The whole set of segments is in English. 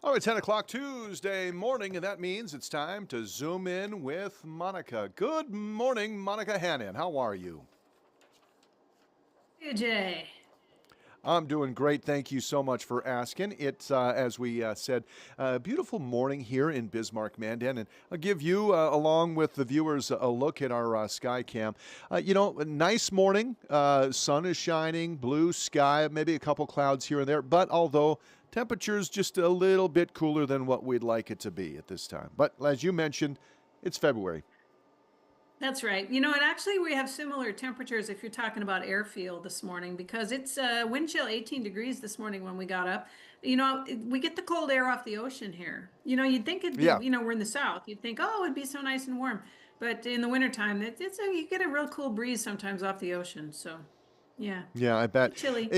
All right, 10 o'clock Tuesday morning, and that means it's time to zoom in with Monica. Good morning, Monica Hannan. How are you? Hey, Jay. I'm doing great. Thank you so much for asking. It's, as we said, a beautiful morning here in Bismarck, Mandan. And I'll give you, along with the viewers, a look at our sky cam. A nice morning. Sun is shining, blue sky, maybe a couple clouds here and there. But although temperature's just a little bit cooler than what we'd like it to be at this time. But as you mentioned, it's February. That's right. You know, and actually we have similar temperatures if you're talking about airfield this morning because it's wind chill 18 degrees this morning when we got up. You know, we get the cold air off the ocean here. You know, you'd think it'd be, Yeah, we're in the south. You'd think, oh, it'd be so nice and warm. But in the wintertime, you get a real cool breeze sometimes off the ocean. So, yeah, yeah, I bet. chilly.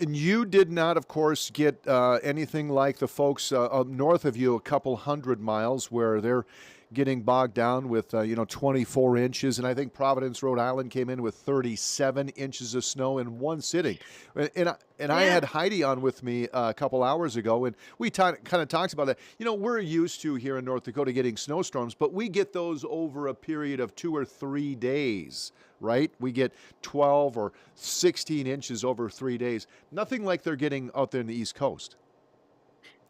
And you did not, of course, get anything like the folks up north of you, a couple hundred miles, where they're getting bogged down with 24 inches, and I think Providence, Rhode Island, came in with 37 inches of snow in one sitting. And I Yeah. had Heidi on with me a couple hours ago, and we kind of talked about that. You know, we're used to here in North Dakota getting snowstorms, but we get those over a period of 2 or 3 days, right? We get 12 or 16 inches over 3 days. Nothing like they're getting out there in the East Coast.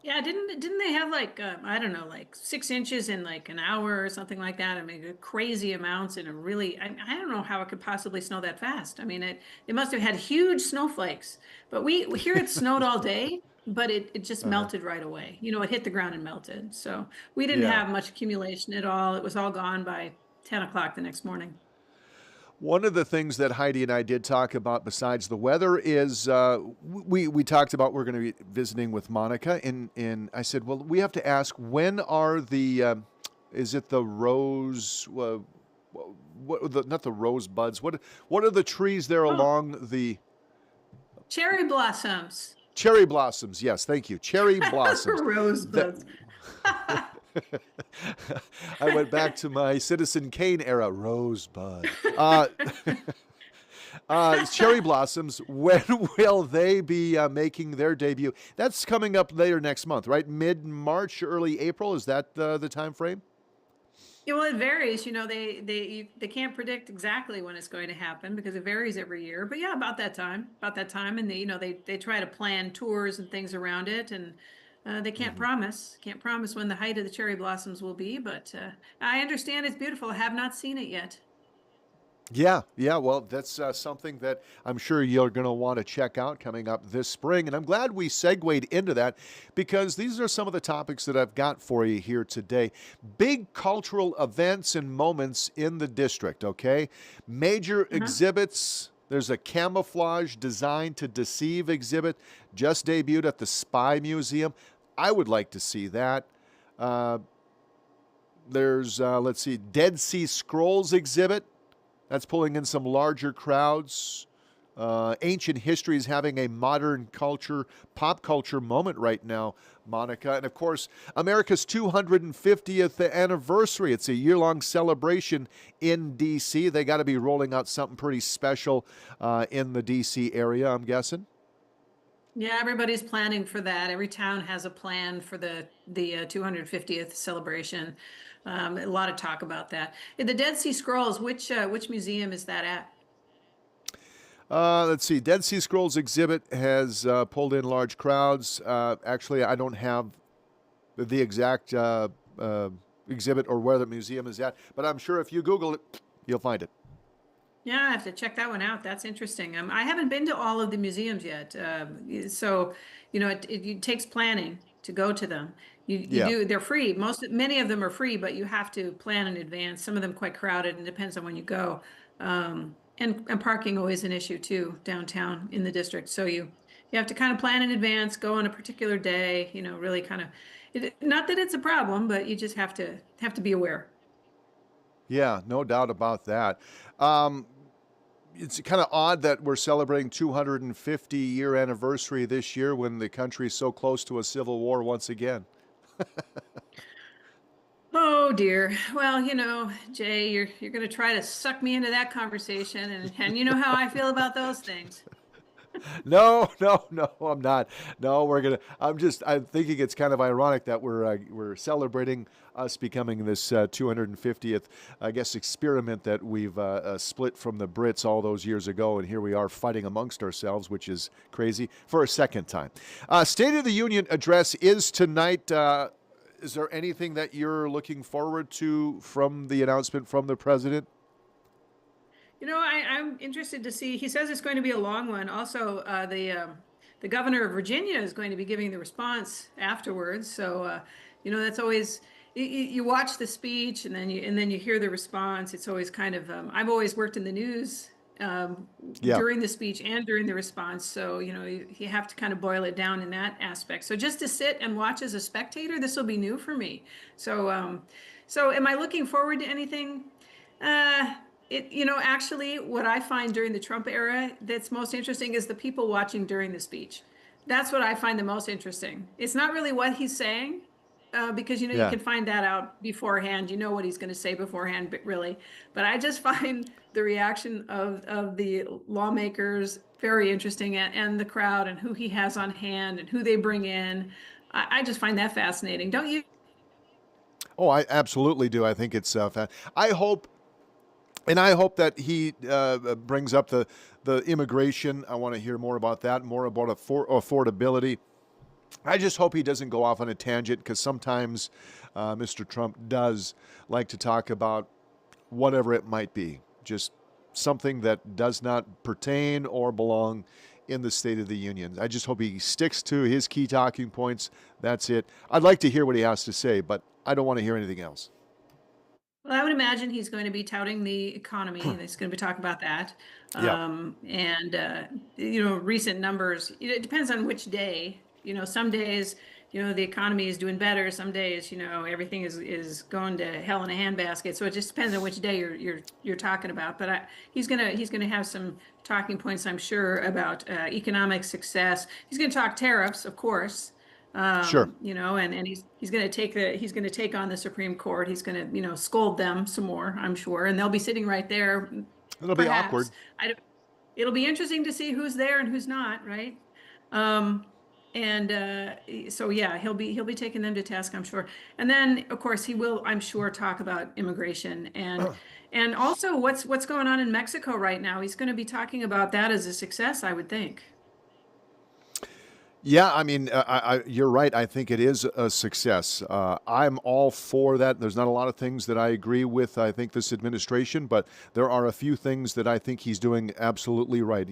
Yeah, didn't they have like I don't know, like 6 inches in like an hour or something like that? I mean, crazy amounts in a really I don't know how it could possibly snow that fast. I mean, it must have had huge snowflakes. But we here it snowed all day, but it just Uh-huh. melted right away. You know, it hit the ground and melted. So we didn't Yeah. have much accumulation at all. It was all gone by 10 o'clock the next morning. One of the things that Heidi and I did talk about besides the weather is we talked about we're going to be visiting with Monica, and I said, well, we have to ask when are the is it the rose not the rose buds, what are the trees there Oh, along the cherry blossoms. cherry blossoms? Yes, thank you, cherry blossoms. That Rosebuds. I went back to my Citizen Kane era. Rosebud. Cherry blossoms. When will they be making their debut? That's coming up later next month, right? Mid March, early April. Is that the time frame? Yeah, well, it varies. You know, they can't predict exactly when it's going to happen because it varies every year. But yeah, about that time, and they try to plan tours and things around it, and they Hmm. can't promise when the height of the cherry blossoms will be. But I understand it's beautiful. I have not seen it yet. Yeah, yeah. Well, that's something that I'm sure you're going to want to check out coming up this spring. And I'm glad we segued into that because these are some of the topics that I've got for you here today. Big cultural events and moments in the district, okay? Major Uh-huh. exhibits. There's a camouflage designed to deceive exhibit just debuted at the Spy Museum. I would like to see that. Uh, there's, let's see, Dead Sea Scrolls exhibit that's pulling in some larger crowds. Ancient history is having a modern culture, pop culture moment right now, Monica. And of course, America's 250th anniversary. It's a year long celebration in D.C. They got to be rolling out something pretty special in the D.C. area, I'm guessing. Yeah, everybody's planning for that. Every town has a plan for the 250th celebration. A lot of talk about that. The Dead Sea Scrolls, which museum is that at? Let's see. Dead Sea Scrolls exhibit has pulled in large crowds. Actually, I don't have the exact exhibit or where the museum is at, but I'm sure if you Google it, you'll find it. Yeah, I have to check that one out. That's interesting. I haven't been to all of the museums yet. So, it takes planning to go to them. You Yeah. do, they're free. Many of them are free, but you have to plan in advance. Some of them quite crowded and depends on when you go. And parking always an issue too, downtown in the district. So you have to kind of plan in advance, go on a particular day, really kind of, not that it's a problem, but you just have to be aware. Yeah, no doubt about that. Um, it's kind of odd that we're celebrating 250-year anniversary this year when the country is so close to a civil war once again. Oh dear. Well, Jay, you're going to try to suck me into that conversation, and you know how I feel about those things. No, no, no, I'm not. No, I'm thinking it's kind of ironic that we're celebrating us becoming this 250th, I guess, experiment that we've split from the Brits all those years ago, and here we are fighting amongst ourselves, which is crazy for a second time. State of the Union address is tonight. Is there anything that you're looking forward to from the announcement from the president? I'm interested to see. He says it's going to be a long one. Also, the governor of Virginia is going to be giving the response afterwards. So, that's always you watch the speech and then you hear the response. It's always kind of I've always worked in the news Yeah. during the speech and during the response. So, you have to kind of boil it down in that aspect. So, just to sit and watch as a spectator, this will be new for me. So, am I looking forward to anything? Uh, actually, what I find during the Trump era that's most interesting is the people watching during the speech. That's what I find the most interesting. It's not really what he's saying, because you Yeah. can find that out beforehand. You know what he's going to say beforehand, but really. But I just find the reaction of the lawmakers very interesting, and the crowd and who he has on hand and who they bring in. I just find that fascinating. Don't you? Oh, I absolutely do. I think it's I hope and I hope that he brings up the immigration. I want to hear more about that, more about affordability. I just hope he doesn't go off on a tangent because sometimes Mr. Trump does like to talk about whatever it might be, just something that does not pertain or belong in the State of the Union. I just hope he sticks to his key talking points. That's it. I'd like to hear what he has to say, but I don't want to hear anything else. Well, I would imagine he's going to be touting the economy, and he's going to be talking about that. Yeah, And recent numbers. It depends on which day. Some days, the economy is doing better. Some days, everything is going to hell in a handbasket. So it just depends on which day you're talking about. But he's gonna have some talking points, I'm sure, about economic success. He's going to talk tariffs, of course. sure. And he's going to take on the Supreme Court. He's going to, scold them some more, I'm sure, and they'll be sitting right there, It'll be perhaps. awkward. It'll be interesting to see who's there and who's not, right? Um, and so yeah, he'll be taking them to task, I'm sure. And then, of course, he will, I'm sure, talk about immigration and also what's going on in Mexico right now. He's going to be talking about that as a success, I would think. Yeah, I mean, you're right. I think it is a success. I'm all for that. There's not a lot of things that I agree with, I think, this administration, but there are a few things that I think he's doing absolutely right.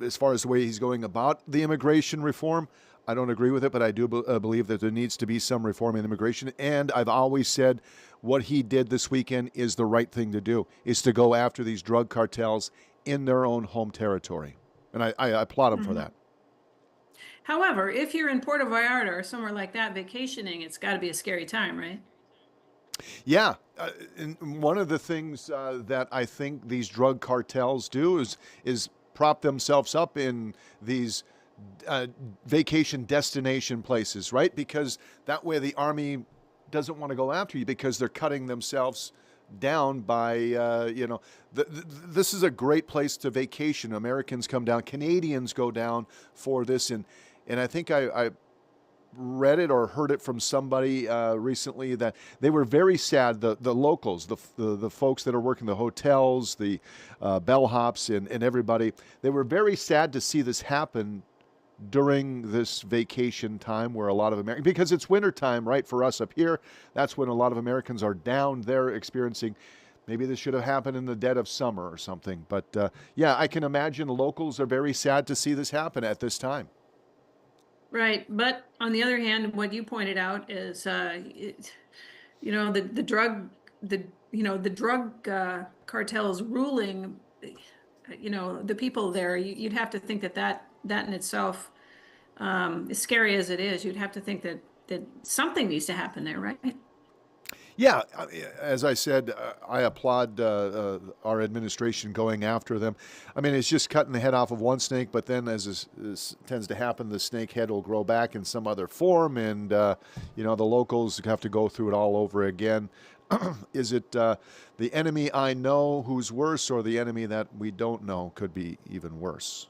As far as the way he's going about the immigration reform, I don't agree with it, but I do believe that there needs to be some reform in immigration. And I've always said what he did this weekend is the right thing to do, is to go after these drug cartels in their own home territory. And I applaud him for Mhm. that. However, if you're in Puerto Vallarta or somewhere like that vacationing, it's got to be a scary time, right? Yeah, and one of the things that I think these drug cartels do is prop themselves up in these uh, vacation destination places, right? Because that way the army doesn't want to go after you because they're cutting themselves down by this is a great place to vacation. Americans come down, Canadians go down for this, and I think I read it or heard it from somebody recently that they were very sad. The locals, the folks that are working the hotels, the bellhops, and everybody, they were very sad to see this happen during this vacation time where a lot of Americans, because it's winter time, right, for us up here, that's when a lot of Americans are down there experiencing. Maybe this should have happened in the dead of summer or something. But yeah, I can imagine locals are very sad to see this happen at this time. Right. But on the other hand, what you pointed out is, the drug, the drug cartels ruling, the people there. You'd have to think that in itself, as scary as it is, you'd have to think that something needs to happen there, right? Yeah, as I said, I applaud our administration going after them. I mean, it's just cutting the head off of one snake, but then, as this tends to happen, the snake head will grow back in some other form, and the locals have to go through it all over again. Is it the enemy I know who's worse, or the enemy that we don't know could be even worse?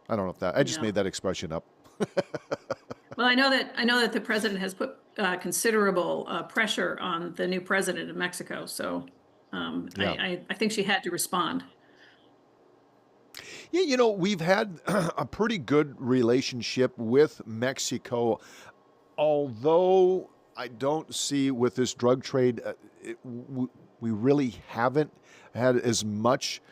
I don't know if that, I just No. made that expression up. Well, I know that the president has put considerable pressure on the new president of Mexico. So Yeah. I think she had to respond. Yeah, you know, we've had a pretty good relationship with Mexico, although I don't see with this drug trade, we really haven't had as much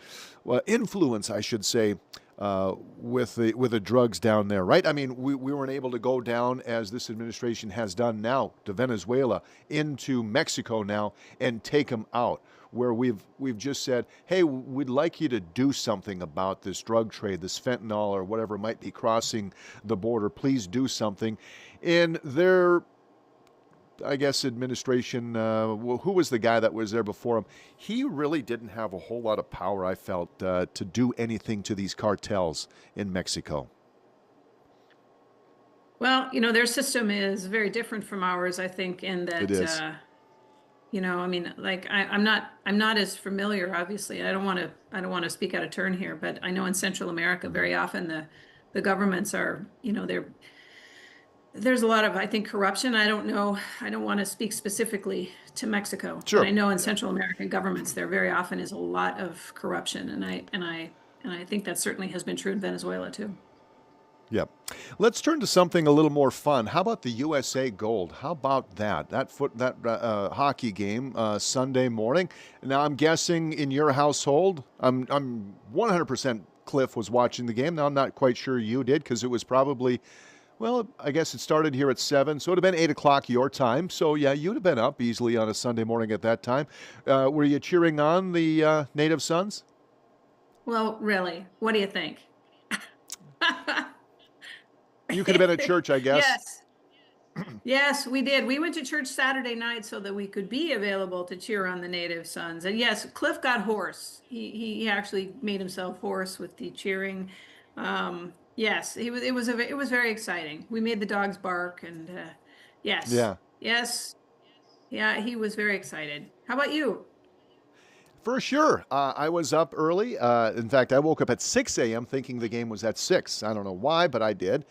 influence, I should say, with the drugs down there, right? I mean, we weren't able to go down as this administration has done now to Venezuela, into Mexico now, and take them out. Where we've just said, hey, we'd like you to do something about this drug trade, this fentanyl or whatever might be crossing the border. Please do something. And their, I guess, administration, who was the guy that was there before him? He really didn't have a whole lot of power, I felt, to do anything to these cartels in Mexico. Well, their system is very different from ours, I think, in It that, is. I mean, like I'm not as familiar, obviously. I don't want to speak out of turn here, but I know in Central America, Mhm. very often the governments are, there's a lot of, I think, corruption. I don't know. I don't want to speak specifically to Mexico, but Sure. I know in Yeah. Central American governments, there very often is a lot of corruption. And I think that certainly has been true in Venezuela too. Yeah. Let's turn to something a little more fun. How about the USA Gold? How about that? That hockey game Sunday morning. Now I'm guessing in your household, I'm 100% Cliff was watching the game. Now I'm not quite sure you did because it was probably, well, I guess it started here at 7, so it would have been 8 o'clock your time. So yeah, you'd have been up easily on a Sunday morning at that time. Were you cheering on the Native Sons? Well, really, what do you think? You could have been at church, I guess. Yes. Yes, we did. We went to church Saturday night so that we could be available to cheer on the Native Sons. And yes, Cliff got hoarse. He actually made himself hoarse with the cheering. Yes, it was very exciting. We made the dogs bark and yes. Yeah. Yes. Yeah, he was very excited. How about you? For sure. I was up early. In fact, I woke up at 6 a.m. thinking the game was at 6. I don't know why, but I did.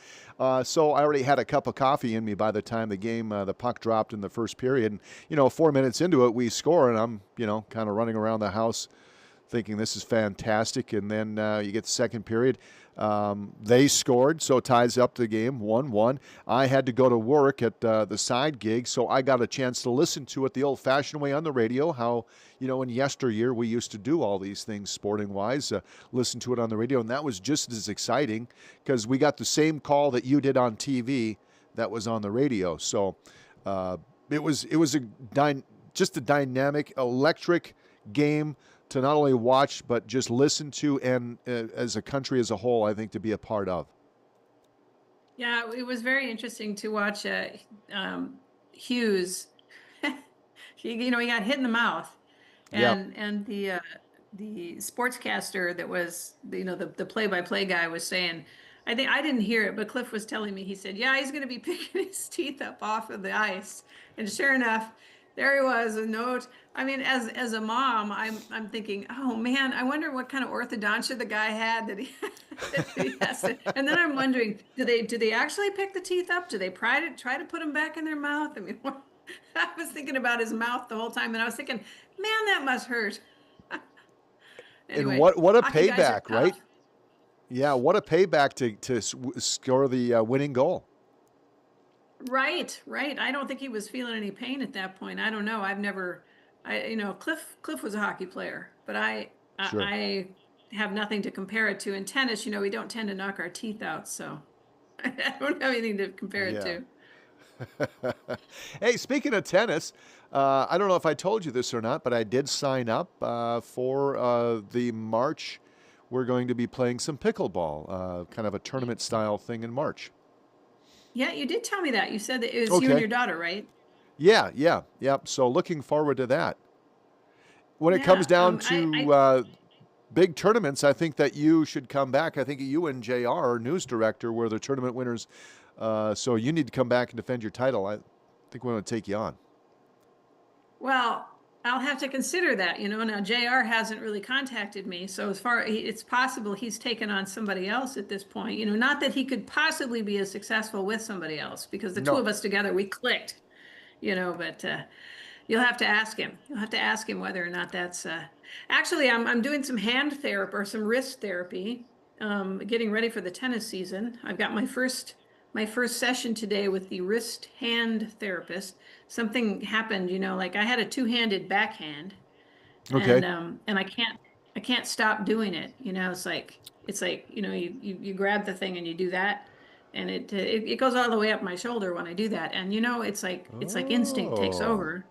So I already had a cup of coffee in me by the time the puck dropped in the first period. And, 4 minutes into it, we score, and I'm, kind of running around the house thinking this is fantastic. And then you get the second period. They scored, so it ties up the game 1-1. I had to go to work at the side gig, so I got a chance to listen to it the old-fashioned way on the radio, how, in yesteryear we used to do all these things sporting-wise, listen to it on the radio, and that was just as exciting because we got the same call that you did on TV that was on the radio. So it was just a dynamic, electric game to not only watch but just listen to, and as a country as a whole, I think to be a part of. Yeah, it was very interesting to watch Hughes. He got hit in the mouth, Yep. and the sportscaster that was the play-by-play guy was saying, I think I didn't hear it, but Cliff was telling me, he said, yeah, he's going to be picking his teeth up off of the ice, and sure enough, there he was, a note. I mean, as a mom, I'm thinking, oh man, I wonder what kind of orthodontia the guy had that he that he has to. And then I'm wondering, do they actually pick the teeth up? Do they try to put them back in their mouth? I mean, I was thinking about his mouth the whole time, and I was thinking, man, that must hurt. And Anyway, what a hockey guys are payback, right? tough. Yeah, what a payback to score the winning goal. Right, right. I don't think he was feeling any pain at that point. I don't know. I've never, Cliff was a hockey player, but Sure. I have nothing to compare it to. In tennis, we don't tend to knock our teeth out, so I don't have anything to compare it Yeah. to. Hey, speaking of tennis, I don't know if I told you this or not, but I did sign up for the March. We're going to be playing some pickleball, kind of a tournament style thing in March. Yeah, you did tell me that. You said that it was you and Okay. your daughter, right? Yeah, yeah, yep. So looking forward to that. When it comes Yeah. down I to big tournaments, I think that you should come back. I think you and JR, our news director, were the tournament winners. So you need to come back and defend your title. I think we want to take you on. Well, I'll have to consider that. Now JR hasn't really contacted me, so it's possible he's taken on somebody else at this point. Not that he could possibly be as successful with somebody else, because the two No. of us together, we clicked. But you'll have to ask him. You'll have to ask him whether or not that's actually I'm doing some hand therapy or some wrist therapy, getting ready for the tennis season. I've got my first session today with the wrist hand therapist. Something happened, like I had a two-handed backhand, Okay. and I can't stop doing it. It's like you grab the thing and you do that, and it goes all the way up my shoulder when I do that. And it's like instinct takes Oh. over,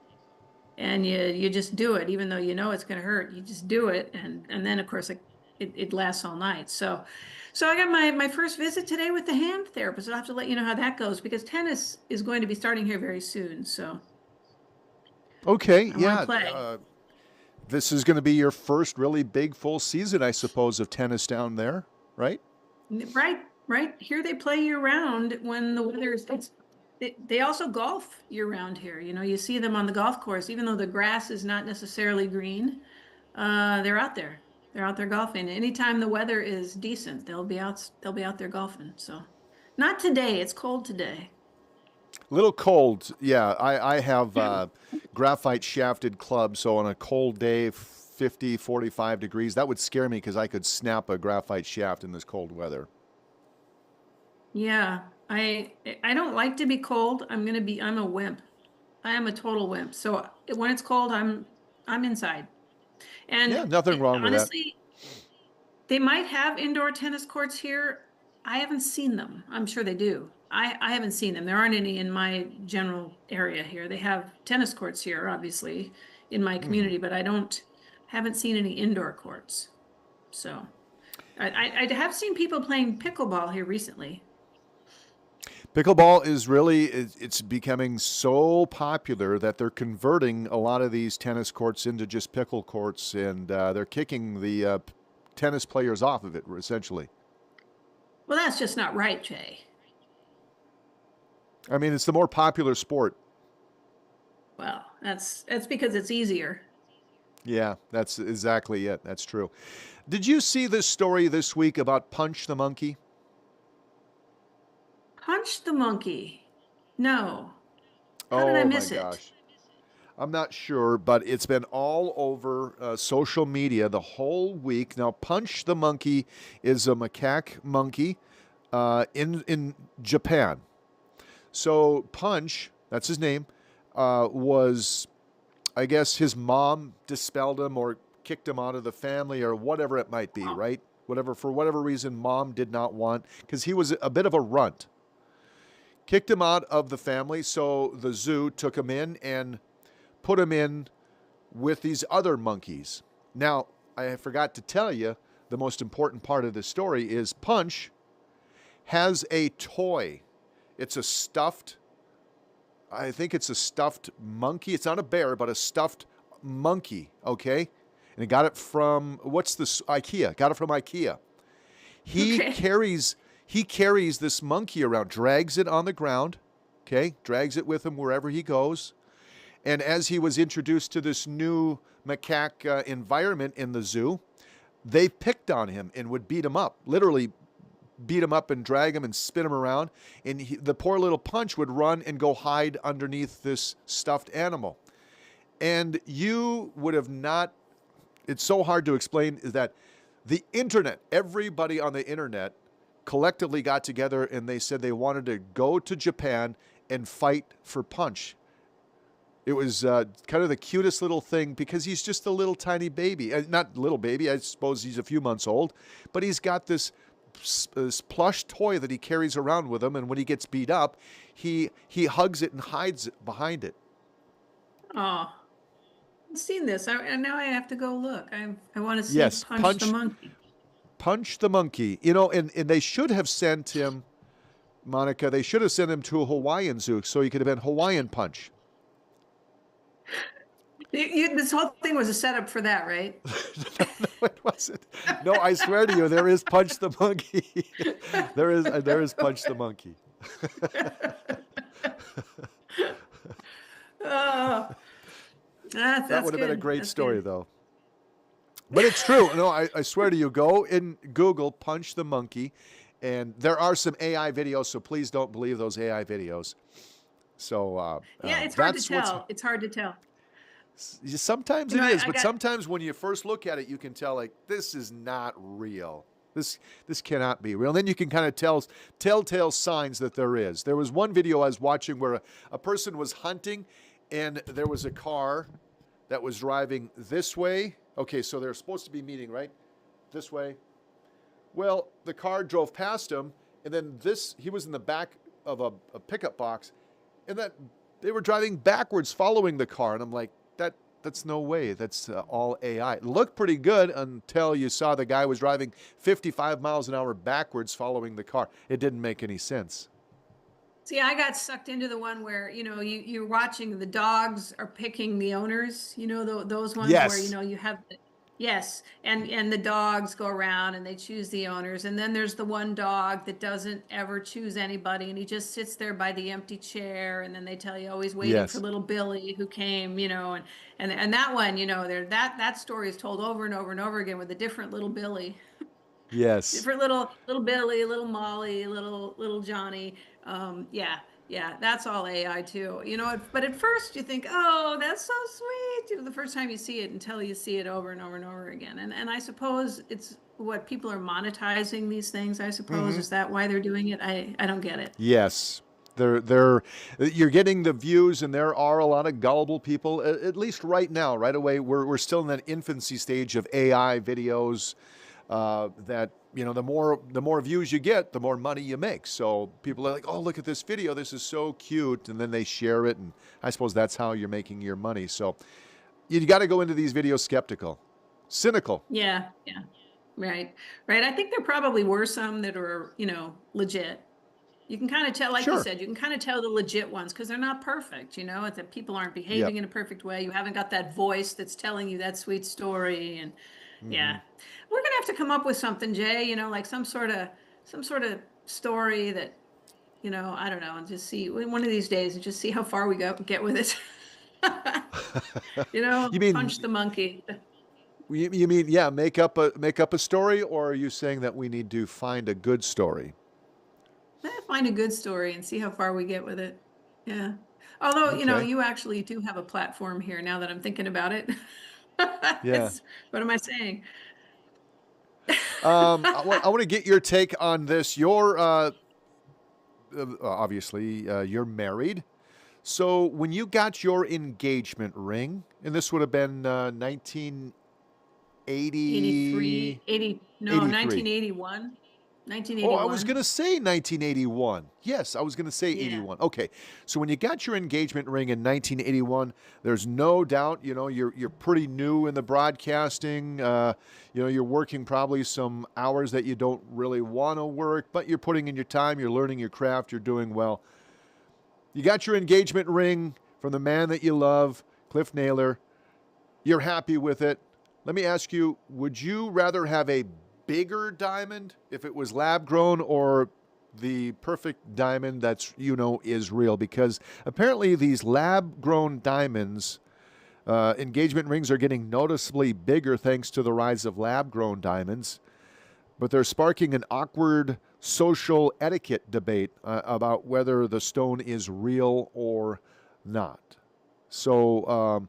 and you just do it even though it's going to hurt. You just do it, and then of course it lasts all night. So I got my first visit today with the hand therapist. I'll have to let you know how that goes, because tennis is going to be starting here very soon. So Okay. I want to Yeah. play. This is going to be your first really big full season, I suppose, of tennis down there, right? Right, right. Here they play year round when the weather is. They also golf year round here. You see them on the golf course, even though the grass is not necessarily green. They're out there. They're out there golfing. Anytime the weather is decent, they'll be out. They'll be out there golfing. So, not today. It's cold today. Little cold. Yeah. I have graphite shafted clubs, so on a cold day, 50, 45 degrees, that would scare me because I could snap a graphite shaft in this cold weather. Yeah, I don't like to be cold. I'm a wimp. I am a total wimp. So when it's cold, I'm inside. Yeah, And nothing wrong with that. honestly, they might have indoor tennis courts here. I haven't seen them. I'm sure they do. I haven't seen them. There aren't any in my general area here. They have tennis courts here, obviously, in my Hmm. community, but haven't seen any indoor courts. So I have seen people playing pickleball here recently. Pickleball is really, it's becoming so popular that they're converting a lot of these tennis courts into just pickle courts, and they're kicking the tennis players off of it, essentially. Well, that's just not right, Jay. I mean, it's the more popular sport. Well, that's because it's easier. Yeah, that's exactly it. That's true. Did you see this story this week about Punch the Monkey? Punch the monkey. No. How did I Oh my miss it? gosh. I'm not sure, but it's been all over social media the whole week. Now, Punch the Monkey is a macaque monkey in Japan. So Punch, that's his name, was, I guess his mom dispelled him or kicked him out of the family or whatever it might be, Oh, right? Whatever, for whatever reason, mom did not want, because he was a bit of a runt. Kicked him out of the family, so the zoo took him in and put him in with these other monkeys. Now, I forgot to tell you, the most important part of this story is Punch has a toy. It's a stuffed, I think it's a stuffed monkey. It's not a bear, but a stuffed monkey, okay? And he got it from, what's this? IKEA. Got it from IKEA. He okay. carries he carries this monkey around, drags it on the ground, okay? Drags it with him wherever he goes. And as he was introduced to this new macaque environment in the zoo, they picked on him and would beat him up, literally beat him up and drag him and spin him around. And the poor little Punch would run and go hide underneath this stuffed animal. And you would have not, it's so hard to explain, is that the internet, everybody on the internet collectively got together and they said they wanted to go to Japan and fight for Punch. It was kind of the cutest little thing because he's just a little tiny baby. Not little baby, I suppose he's a few months old, but he's got this plush toy that he carries around with him, and when he gets beat up, he hugs it and hides it behind it. Oh, I've seen this. And now I have to go look. I want to see Yes, Punch the Monkey. Punch the Monkey. And they should have sent him, Monica, they should have sent him to a Hawaiian zoo so he could have been Hawaiian Punch. This whole thing was a setup for that, right? No, it wasn't. No, I swear to you, there is Punch the Monkey. There is Punch the Monkey. Oh, That That's would have been a good. great That's story, good. though. But it's true. No, I swear to you, go in Google, punch the monkey, and there are some AI videos, so please don't believe those AI videos. So Yeah, it's hard to that's what's. tell. It's hard to tell. Sometimes You it know, is, I but got sometimes when you first look at it, you can tell like this is not real. This cannot be real. And then you can kind of tell telltale signs that there is. There was one video I was watching where a person was hunting, and there was a car that was driving this way. Okay, so they're supposed to be meeting right this way. Well, the car drove past him, and then he was in the back of a pickup box, and that they were driving backwards following the car, and I'm like, that's no way. That's all AI. It looked pretty good until you saw the guy was driving 55 miles an hour backwards following the car. It didn't make any sense. See, I got sucked into the one where, you're watching the dogs are picking the owners, those ones where, Yes. you have, yes, and the dogs go around and they choose the owners. And then there's the one dog that doesn't ever choose anybody and he just sits there by the empty chair. And then they tell you, oh, he's waiting for Yes. little Billy who came, and that one, that story is told over and over and over again with a different little Billy. Yes. For little Billy, little Molly, little Johnny. Yeah, yeah, that's all AI too. But at first you think, oh, that's so sweet. The first time you see it until you see it over and over and over again. And I suppose it's what people are monetizing these things, I suppose. Mm-hmm. Is that why they're doing it? I don't get it. Yes. You're getting the views, and there are a lot of gullible people. At least right now, right away, we're still in that infancy stage of AI videos. That the more views you get, the more money you make. So people are like, oh, look at this video, this is so cute, and then they share it, and I suppose that's how you're making your money. So you got to go into these videos skeptical, cynical. Yeah, yeah, right, right. I think there probably were some that are, legit. You can kind of tell, like you Sure. said, you can kind of tell the legit ones because they're not perfect, that people aren't Yep. behaving in a perfect way. You haven't got that voice that's telling you that sweet story. And Hmm. yeah, we're gonna have to come up with something, Jay, like some sort of story that, I don't know, and just see one of these days and just see how far we get with it. You mean Punch the monkey. you mean yeah, make up a story, or are you saying that we need to find a good story? Find a good story and see how far we get with it. Yeah. Although, Okay. you actually do have a platform here now that I'm thinking about it. Yeah. It's, what am I saying? I want to get your take on this. You're obviously you're married. So when you got your engagement ring, and this would have been 1980, 83, 80, no, 83. 1981. Oh, I was 1981. going to say 1981. Yes, I was going to say Yeah. 81. Okay. So when you got your engagement ring in 1981, there's no doubt, you're pretty new in the broadcasting. You're working probably some hours that you don't really want to work, but you're putting in your time, you're learning your craft, you're doing well. You got your engagement ring from the man that you love, Cliff Naylor. You're happy with it. Let me ask you, would you rather have a bigger diamond if it was lab grown, or the perfect diamond that's is real? Because apparently these lab grown diamonds, engagement rings, are getting noticeably bigger thanks to the rise of lab grown diamonds, but they're sparking an awkward social etiquette debate about whether the stone is real or not. So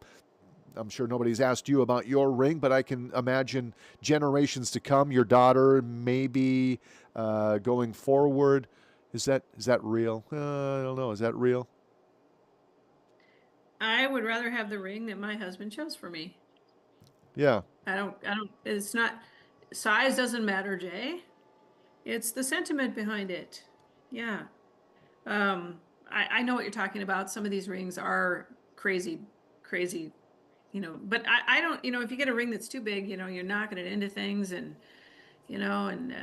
I'm sure nobody's asked you about your ring, but I can imagine generations to come, your daughter maybe going forward. Is that real? I don't know. Is that real? I would rather have the ring that my husband chose for me. Yeah. It's not, size doesn't matter, Jay. It's the sentiment behind it. Yeah. I know what you're talking about. Some of these rings are crazy, crazy, but I don't, if you get a ring that's too big, you're knocking it into things and, and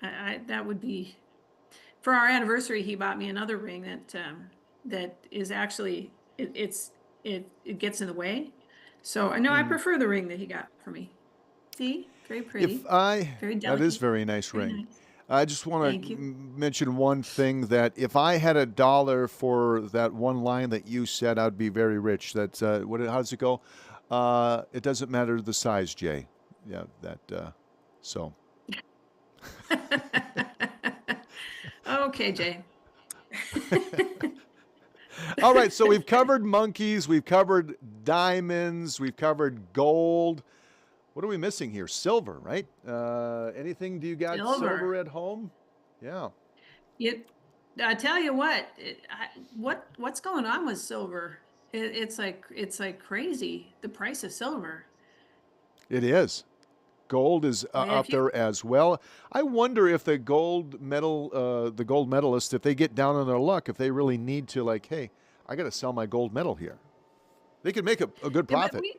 that would be, for our anniversary, he bought me another ring that is actually, it gets in the way. So I know I Mhm. prefer the ring that he got for me. See, very If pretty, I very That is delicate, very nice very ring. nice. I just want Thank to you. mention one thing that if I had a dollar for that one line that you said, I'd be very rich. That's how does it go? It doesn't matter the size, Jay. Yeah, that. So, Okay, Jay. all right. So we've covered monkeys, we've covered diamonds, we've covered gold. What are we missing here? Silver, right? Anything? Do you got Silver. silver at home? Yeah, You, I tell you what, what's going on with silver? It's like crazy. The price of silver. it is. Gold is If up you, there as well. I wonder if the gold medalists, if they get down on their luck, if they really need to, like, hey, I got to sell my gold medal here. They could make a good yeah, but profit. we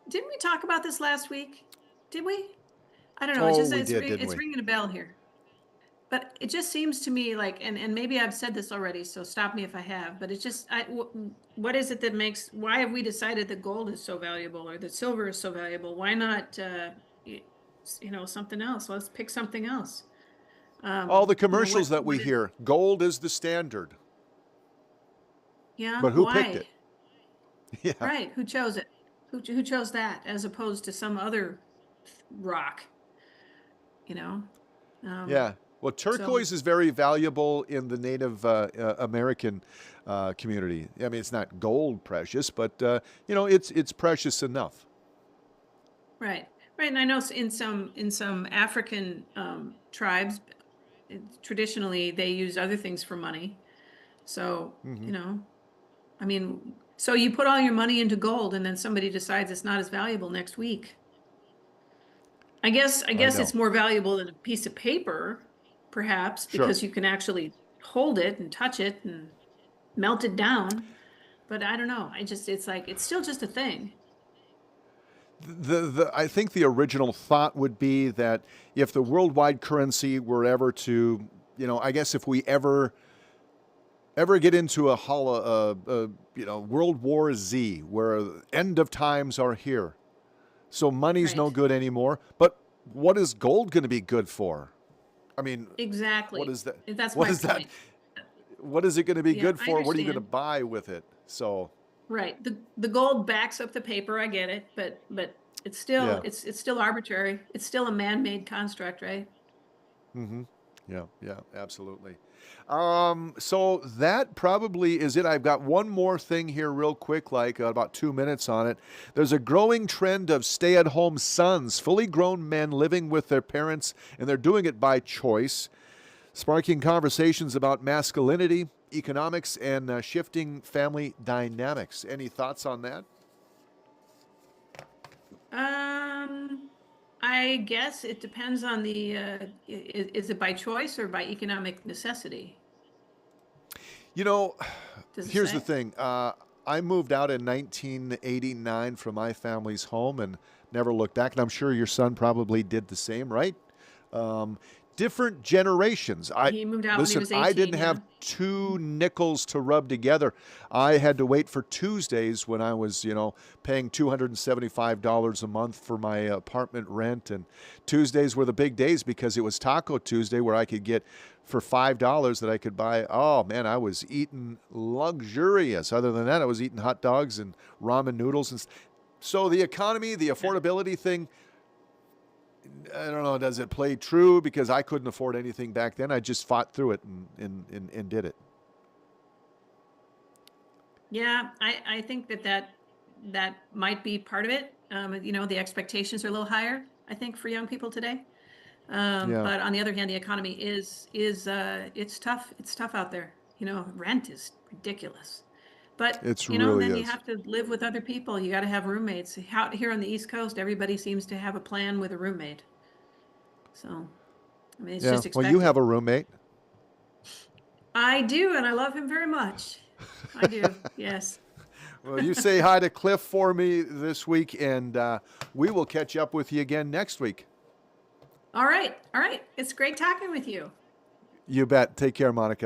didn't we talk about this last week? Did we? I don't know. Oh, we did, didn't It's we? ringing a bell here. But it just seems to me like, and maybe I've said this already, so stop me if I have. But it's just, what is it that makes? Why have we decided that gold is so valuable or that silver is so valuable? Why not, something else? Let's pick something else. All the What commercials that what we is? hear, gold is the standard. Yeah, But who picked why? it? Yeah, Right? Who chose it? Who chose that as opposed to some other rock? You know. Um, yeah. Well, so turquoise is very valuable in the Native American community. I mean, it's not gold precious, but it's precious enough. right, right, and I know in some African tribes, traditionally they use other things for money. So Hmm. I mean, so you put all your money into gold, and then somebody decides it's not as valuable next week. I I guess know. it's more valuable than a piece of paper, perhaps, Sure. because you can actually hold it and touch it and melt it down. But I don't know. It's like it's still just a thing. I think the original thought would be that if the worldwide currency were ever to, I guess if we ever get into World War Z, where end of times are here, so money's no Right. good anymore. But what is gold going to be good for? I mean, what Exactly. is that? That's What my is that? point. What is it going to be Yeah, good I for? What are you going to understand. buy with it? So, Right. The gold backs up the paper, I get it, but yeah. it's still arbitrary. It's still a man-made construct, right? Hmm. Yeah, yeah, absolutely. So that probably is it. I've got one more thing here, real quick, like about 2 minutes on it. There's a growing trend of stay at home sons, fully grown men living with their parents, and they're doing it by choice, sparking conversations about masculinity, economics, and shifting family dynamics. Any thoughts on that? Um, I guess it depends on is it by choice or by economic necessity? You know, Does it here's the say? thing. I moved out in 1989 from my family's home and never looked back. And I'm sure your son probably did the same, right? Um, Different generations. He moved out when he Listen. was I 18, didn't yeah. have two nickels to rub together. I had to wait for Tuesdays when I was, paying $275 a month for my apartment rent, and Tuesdays were the big days because it was Taco Tuesday, where I could get for $5 that I could buy. Oh man, I was eating luxurious. Other than that, I was eating hot dogs and ramen noodles, and so the economy, the Yeah. affordability thing, I don't know, does it play true? Because I couldn't afford anything back then. I just fought through it and did it. Yeah, I think that might be part of it. The expectations are a little higher, I think, for young people today. Yeah, But on the other hand, the economy is it's tough. It's tough out there. Rent is ridiculous. But, it really then you is. have to live with other people. You got to have roommates. Out here on the East Coast, everybody seems to have a plan with a roommate. So, I mean, it's Yeah. just Well, you have expected. a roommate. I do, and I love him very much. I do. Yes. Well, you say hi to Cliff for me this week, and we will catch up with you again next week. All right. All right. It's great talking with you. You bet. Take care, Monica.